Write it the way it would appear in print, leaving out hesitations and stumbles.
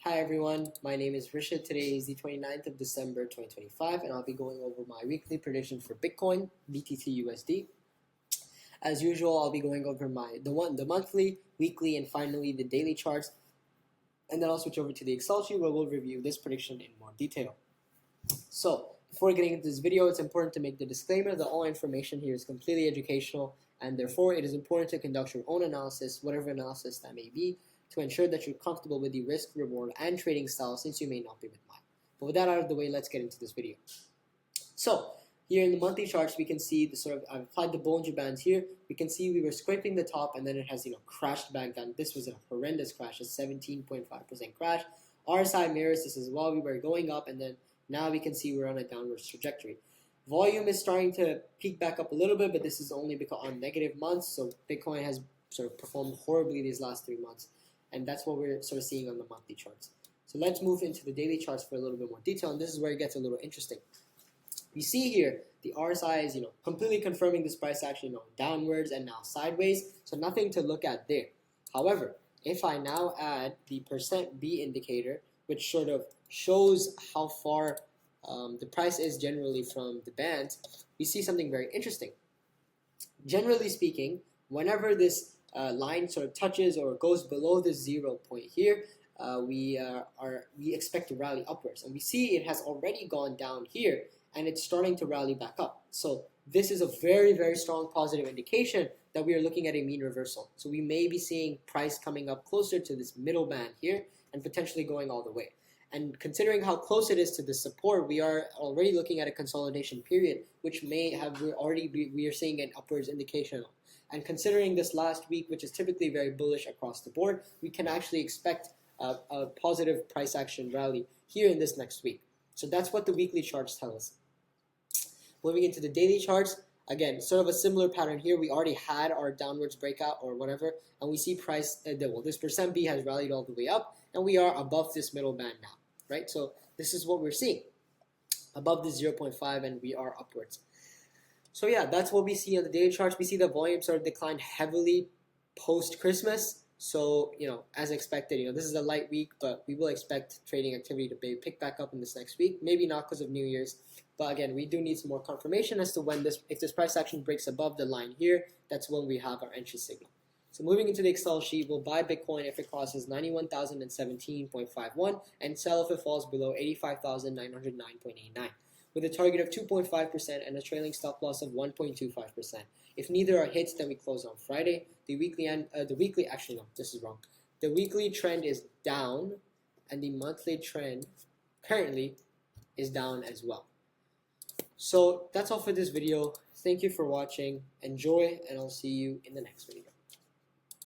Hi everyone, my name is Rishit. Today is the 29th of December 2025 and I'll be going over my weekly prediction for Bitcoin, BTC, USD. As usual, I'll be going over the monthly, weekly, and finally the daily charts. And then I'll switch over to the Excel sheet where we'll review this prediction in more detail. So, before getting into this video, it's important to make the disclaimer that all information here is completely educational and therefore it is important to conduct your own analysis, whatever analysis that may be, to ensure that you're comfortable with the risk, reward, and trading style since you may not be with mine. But with that out of the way, let's get into this video. So, here in the monthly charts, we can see I've applied the Bollinger Bands here. We can see we were scraping the top and then it has, crashed back down. This was a horrendous crash, a 17.5% crash. RSI mirrors this as well. We were going up and then now we can see we're on a downward trajectory. Volume is starting to peak back up a little bit, but this is only because on negative months. So Bitcoin has sort of performed horribly these last 3 months. And that's what we're sort of seeing on the monthly charts. So let's move into the daily charts for a little bit more detail. And this is where it gets a little interesting. We see here the RSI is completely confirming this price action downwards and now sideways. So nothing to look at there. However, if I now add the %B indicator, which sort of shows how far the price is generally from the band, we see something very interesting. Generally speaking, whenever this line sort of touches or goes below the 0 point here, we expect to rally upwards, and we see it has already gone down here and it's starting to rally back up. So this is a very, very strong positive indication that we are looking at a mean reversal. So we may be seeing price coming up closer to this middle band here and potentially going all the way. And considering how close it is to the support, we are already looking at a consolidation period, which may have we are seeing an upwards indication of. And considering this last week, which is typically very bullish across the board, we can actually expect a positive price action rally here in this next week. So that's what the weekly charts tell us. Moving into the daily charts, again, sort of a similar pattern here. We already had our downwards breakout or whatever, and we see price, this %B has rallied all the way up, and we are above this middle band now, right? So this is what we're seeing, above the 0.5, and we are upwards. So yeah, that's what we see on the daily charts. We see the volume sort of declined heavily post-Christmas. So, as expected, this is a light week, but we will expect trading activity to pick back up in this next week. Maybe not because of New Year's, but again, we do need some more confirmation as to when if this price action breaks above the line here, that's when we have our entry signal. So moving into the Excel sheet, we'll buy Bitcoin if it crosses 91,017.51 and sell if it falls below 85,909.89. With a target of 2.5% and a trailing stop loss of 1.25%. If neither are hits, then we close on Friday. The weekly trend is down, and the monthly trend currently is down as well. So that's all for this video. Thank you for watching. Enjoy, and I'll see you in the next video.